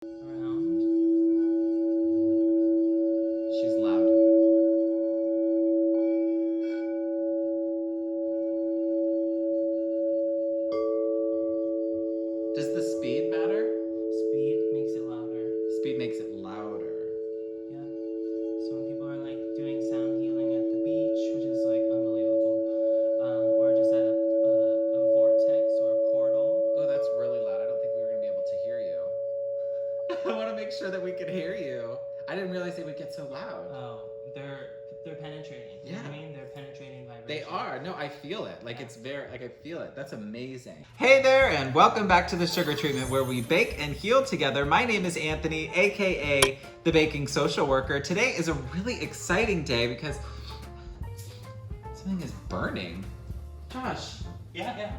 Around. She's loud. Does the speed matter? Speed makes it louder. Speed makes it louder. Yeah. So when people are like doing sound healing at the beach, which is like unbelievable, or just at a vortex or a portal. Oh, that's really loud. I don't think we were going to be able to hear you. I want to make sure that we could hear you. I didn't realize they would get so loud. Oh, they're penetrating. You know what I mean? They're penetrating vibration. They are. No, I feel it. Like it's very, like I feel it. That's amazing. Hey there, and welcome back to the Sugar Treatment where we bake and heal together. My name is Anthony, AKA the Baking Social Worker. Today is a really exciting day because something is burning. Josh, Yeah.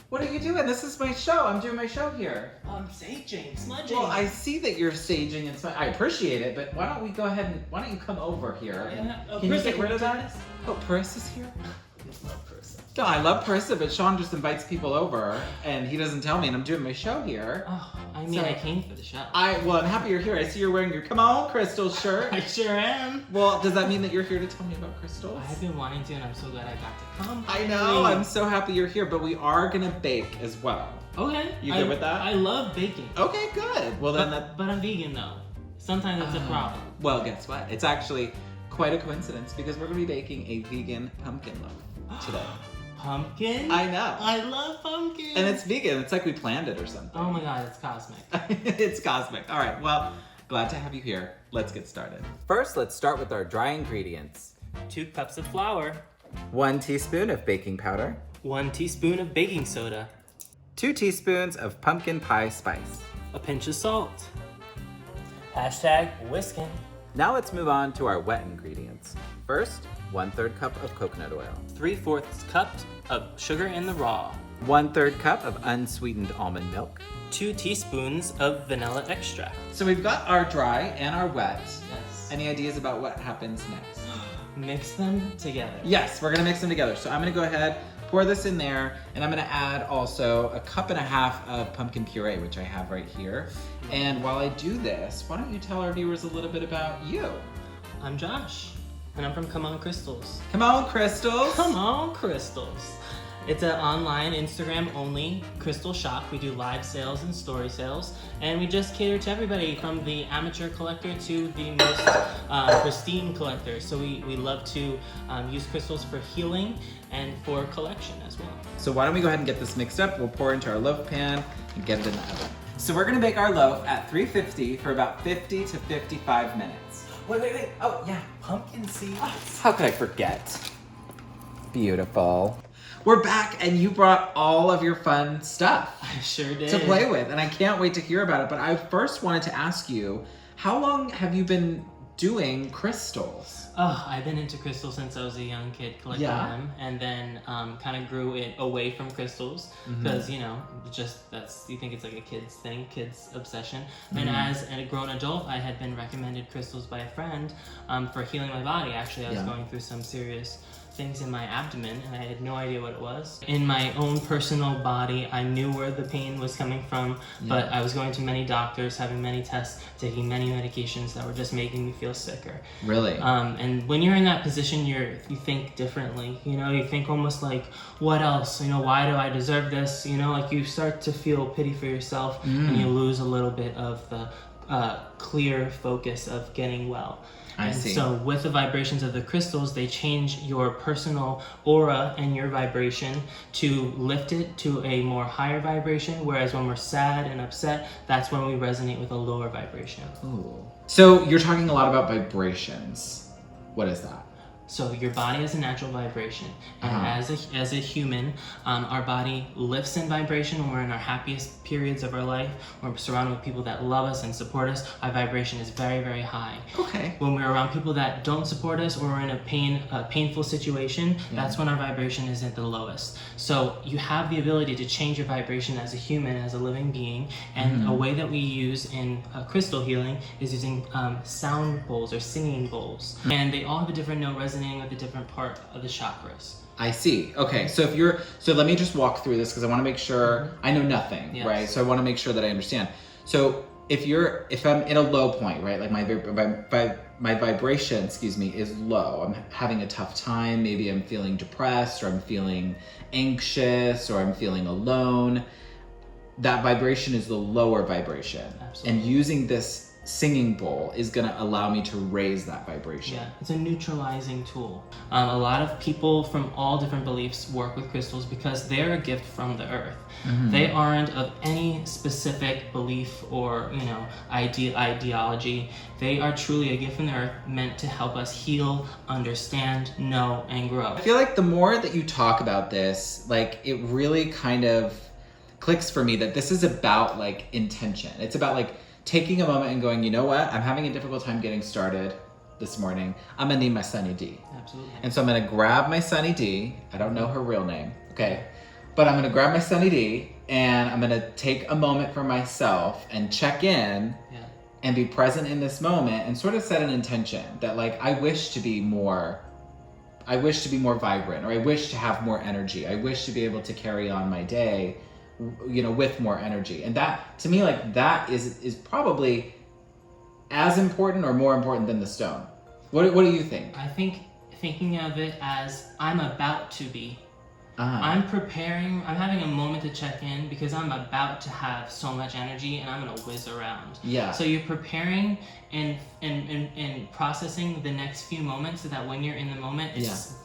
what are you doing? This is my show. I'm doing my show here. Saging, smudging. Well, I see that you're saging and I appreciate it, but why don't we go ahead and why don't you come over here? Yeah. Can you get rid of that? Oh, Parissa's here? I love Carissa. No, I love Parissa, but Sean just invites people over and he doesn't tell me, and I'm doing my show here. Oh, I mean, So- I came for the show. I'm happy you're here. I see you're wearing your Come On Crystal shirt. I sure am. Well, does that mean that you're here to tell me about crystals? I've been wanting to, and I'm so glad I got to come. I know, I'm so happy you're here, but we are gonna bake as well. Okay. You good with that? I love baking. Okay, good. Well then that, But I'm vegan though. Sometimes that's a problem. well, guess what? It's actually quite a coincidence because we're gonna be baking a vegan pumpkin loaf today. Pumpkin? I know. I love pumpkin. And it's vegan. It's like we planned it or something. Oh my god, it's cosmic. It's cosmic. All right, well, glad to have you here. Let's get started. First, let's start with our dry ingredients. 2 cups of flour, 1 teaspoon of baking powder, 1 teaspoon of baking soda, 2 teaspoons of pumpkin pie spice. a pinch of salt. Hashtag whisking. Now let's move on to our wet ingredients. First, 1/3 cup of coconut oil, 3/4 cup of sugar in the raw, 1/3 cup of unsweetened almond milk. 2 teaspoons of vanilla extract. So we've got our dry and our wet. Yes. Any ideas about what happens next? Mix them together. Yes, we're gonna mix them together. So I'm gonna go ahead, pour this in there, and I'm gonna add also 1.5 cups of pumpkin puree, which I have right here. And while I do this, why don't you tell our viewers a little bit about you? I'm Josh, and I'm from Come On Crystals. Come on, crystals. Come On Crystals. It's an online, Instagram only crystal shop. We do live sales and story sales, and we just cater to everybody from the amateur collector to the most pristine collector. So we love to use crystals for healing and for collection as well. So why don't we go ahead and get this mixed up? We'll pour into our loaf pan and get it in the oven. So we're gonna bake our loaf at 350 for about 50 to 55 minutes. Wait. Oh yeah, pumpkin seeds. How could I forget? Beautiful. We're back and you brought all of your fun stuff I sure did. to play with, and I can't wait to hear about it. But I first wanted to ask you, how long have you been doing crystals? Oh, I've been into crystals since I was a young kid collecting Yeah. them, and then kind of grew it away from crystals because you think it's like a kid's thing, kid's obsession. And as a grown adult, I had been recommended crystals by a friend for healing my body. Actually, I was Yeah. going through some serious things in my abdomen and I had no idea what it was. In my own personal body, I knew where the pain was coming from, but I was going to many doctors, having many tests, taking many medications that were just making me feel sicker. Really? And when you're in that position, you think differently. You think almost like, what else? Why do I deserve this? Like you start to feel pity for yourself, and you lose a little bit of the clear focus of getting well. I see. So with the vibrations of the crystals, they change your personal aura and your vibration to lift it to a more higher vibration. Whereas when we're sad and upset, that's when we resonate with a lower vibration. Ooh. So you're talking a lot about vibrations. What is that? So your body has a natural vibration, and as a human, our body lifts in vibration when we're in our happiest periods of our life. When we're surrounded with people that love us and support us, our vibration is very, very high. Okay. When we're around people that don't support us, or we're in a painful situation, that's when our vibration is at the lowest. So you have the ability to change your vibration as a human, as a living being, and a way that we use in crystal healing is using sound bowls or singing bowls, and they all have a different note resonating with a different part of the chakras. I see. Okay, so so let me just walk through this because I want to make sure I know nothing, Yes. right? So I want to make sure that I understand. So if I'm in a low point, right? Like my vibration, is low. I'm having a tough time. Maybe I'm feeling depressed, or I'm feeling anxious, or I'm feeling alone. That vibration is the lower vibration. Absolutely. And using this singing bowl is going to allow me to raise that vibration. Yeah, it's a neutralizing tool. A lot of people from all different beliefs work with crystals because they're a gift from the earth. They aren't of any specific belief or, ideology. They are truly a gift from the earth, meant to help us heal, understand, know, and grow. I feel like the more that you talk about this, like, it really kind of clicks for me that this is about like intention. It's about like taking a moment and going, you know what? I'm having a difficult time getting started this morning. I'm gonna need my Sunny D. Absolutely. And so I'm gonna grab my Sunny D. I don't know her real name, okay? But I'm gonna grab my Sunny D and I'm gonna take a moment for myself and check in and be present in this moment and sort of set an intention that, like, I wish to be more vibrant, or I wish to have more energy. I wish to be able to carry on my day, with more energy. And that, to me, like, that is probably as important or more important than the stone. What do you think? I think thinking of it as I'm about to be. I'm preparing, I'm having a moment to check in because I'm about to have so much energy and I'm gonna whiz around. Yeah. So you're preparing and processing the next few moments so that when you're in the moment,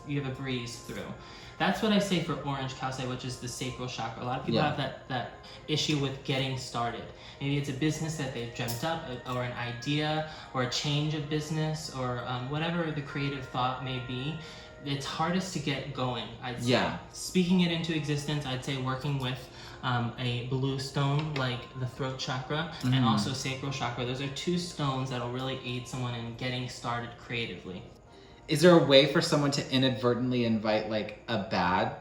you have a breeze through. That's what I say for orange calcite, which is the sacral chakra. A lot of people have that issue with getting started. Maybe it's a business that they've dreamt up, or an idea, or a change of business, or whatever the creative thought may be. It's hardest to get going, I'd say. Yeah. Speaking it into existence, I'd say working with a blue stone like the throat chakra and also sacral chakra. Those are two stones that'll really aid someone in getting started creatively. Is there a way for someone to inadvertently invite like a bad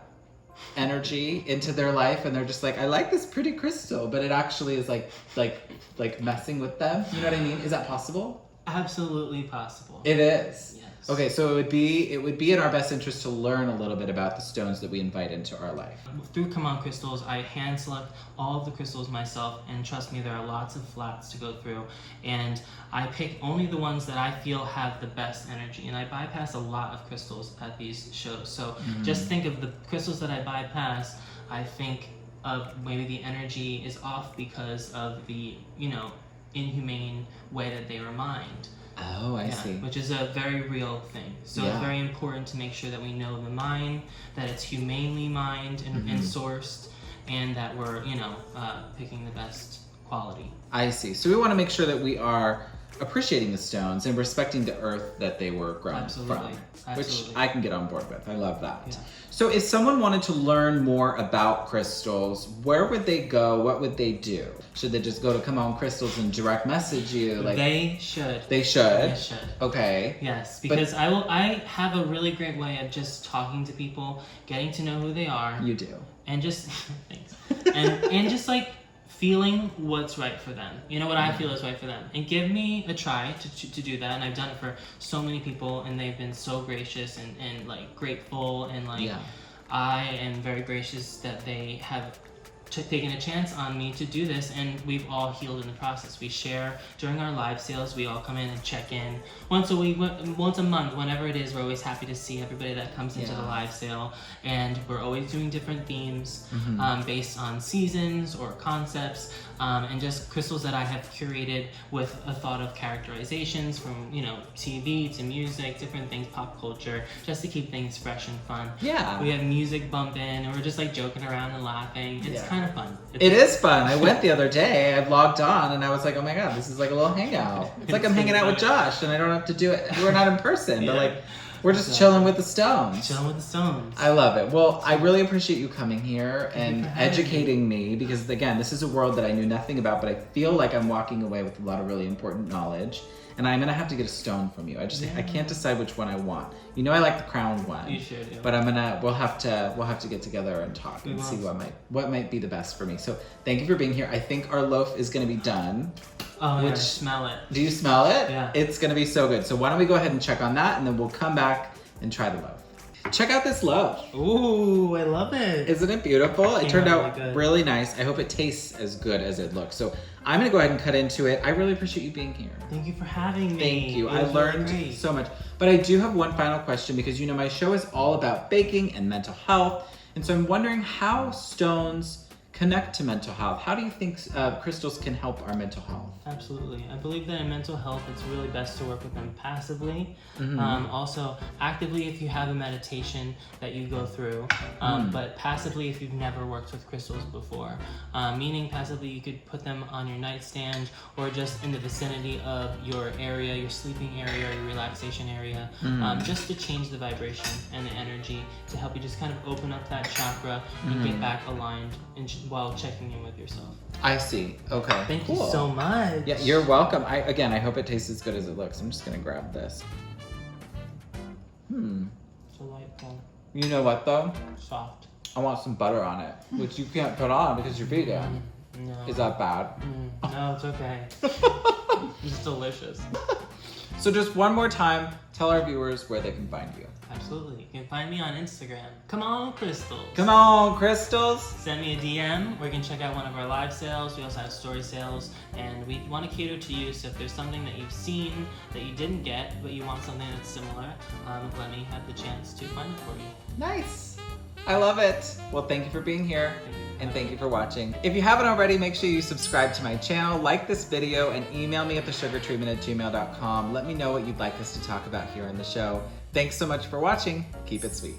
energy into their life, and they're just like, I like this pretty crystal, but it actually is like messing with them? You know what I mean? Is that possible? Absolutely possible. It is. Yes. Okay, so it would be in our best interest to learn a little bit about the stones that we invite into our life. Through Come On Crystals, I hand select all of the crystals myself, and trust me, there are lots of flats to go through, and I pick only the ones that I feel have the best energy, and I bypass a lot of crystals at these shows. So just think of the crystals that I bypass. I think of maybe the energy is off because of the, inhumane way that they were mined. Oh, I see. Which is a very real thing. So it's very important to make sure that we know the mine, that it's humanely mined and sourced, and that we're, picking the best quality. I see. So we want to make sure that we are appreciating the stones and respecting the earth that they were grown from, which I can get on board with. I love that. Yeah. So if someone wanted to learn more about crystals, where would they go? What would they do? Should they just go to Come On Crystals and direct message you? They should. They should? They should. Okay. Yes, because I have a really great way of just talking to people, getting to know who they are. You do. And just, thanks. And just like, feeling what's right for them. What I feel is right for them. And give me a try to do that. And I've done it for so many people, and they've been so gracious and like grateful, and like I am very gracious that they have taken a chance on me to do this, and we've all healed in the process. We share during our live sales. We all come in and check in once a week, once a month, whenever it is. We're always happy to see everybody that comes into the live sale, and we're always doing different themes based on seasons or concepts, and just crystals that I have curated with a thought of characterizations from TV to music, different things, pop culture, just to keep things fresh and fun. Yeah. We have music bump in, and we're just like joking around and laughing. It's kind of fun. It is fun. I went the other day. I logged on and I was like, oh my god, this is like a little hangout. It's like I'm hanging out with Josh, and I don't have to do it. We're not in person, but like we're just chilling with the stones. Chilling with the stones. I love it. Well, I really appreciate you coming here and educating me, because again, this is a world that I knew nothing about, but I feel like I'm walking away with a lot of really important knowledge. And I'm gonna have to get a stone from you. I can't decide which one I want. I like the crowned one. You should. Yeah. But we'll have to get together and talk and see what might be the best for me. So thank you for being here. I think our loaf is gonna be done. Oh, I smell it. Do you smell it? Yeah. It's gonna be so good. So why don't we go ahead and check on that, and then we'll come back and try the loaf. Check out this loaf. Ooh, I love it. Isn't it beautiful? It turned really out good. really nice. I hope it tastes as good as it looks. So I'm gonna go ahead and cut into it. I really appreciate you being here. Thank you for having me. Thank you. It I was really learned great. so much. But I do have one final question because you know my show is all about baking and mental health. And so I'm wondering how stones connect to mental health. How do you think crystals can help our mental health? Absolutely. I believe that in mental health, it's really best to work with them passively. Also, actively if you have a meditation that you go through, but passively if you've never worked with crystals before. Meaning passively you could put them on your nightstand or just in the vicinity of your area, your sleeping area, or your relaxation area, just to change the vibration and the energy to help you just kind of open up that chakra and get back aligned while checking in with yourself. I see. Okay. Thank you so much. Yeah, you're welcome. Again, I hope it tastes as good as it looks. I'm just gonna grab this. Delightful. You know what though? Soft. I want some butter on it, which you can't put on because you're vegan. No. Is that bad? No, it's okay. It's delicious. So just one more time, tell our viewers where they can find you. Absolutely. You can find me on Instagram. Come on, Crystals. Come on, crystals. Send me a DM or you can check out one of our live sales. We also have story sales and we want to cater to you. So if there's something that you've seen that you didn't get but you want something that's similar, let me have the chance to find it for you. Nice. I love it. Well, thank you for being here and thank you for watching. If you haven't already, make sure you subscribe to my channel, like this video, and email me at thesugartreatment@gmail.com. Let me know what you'd like us to talk about here on the show. Thanks so much for watching. Keep it sweet.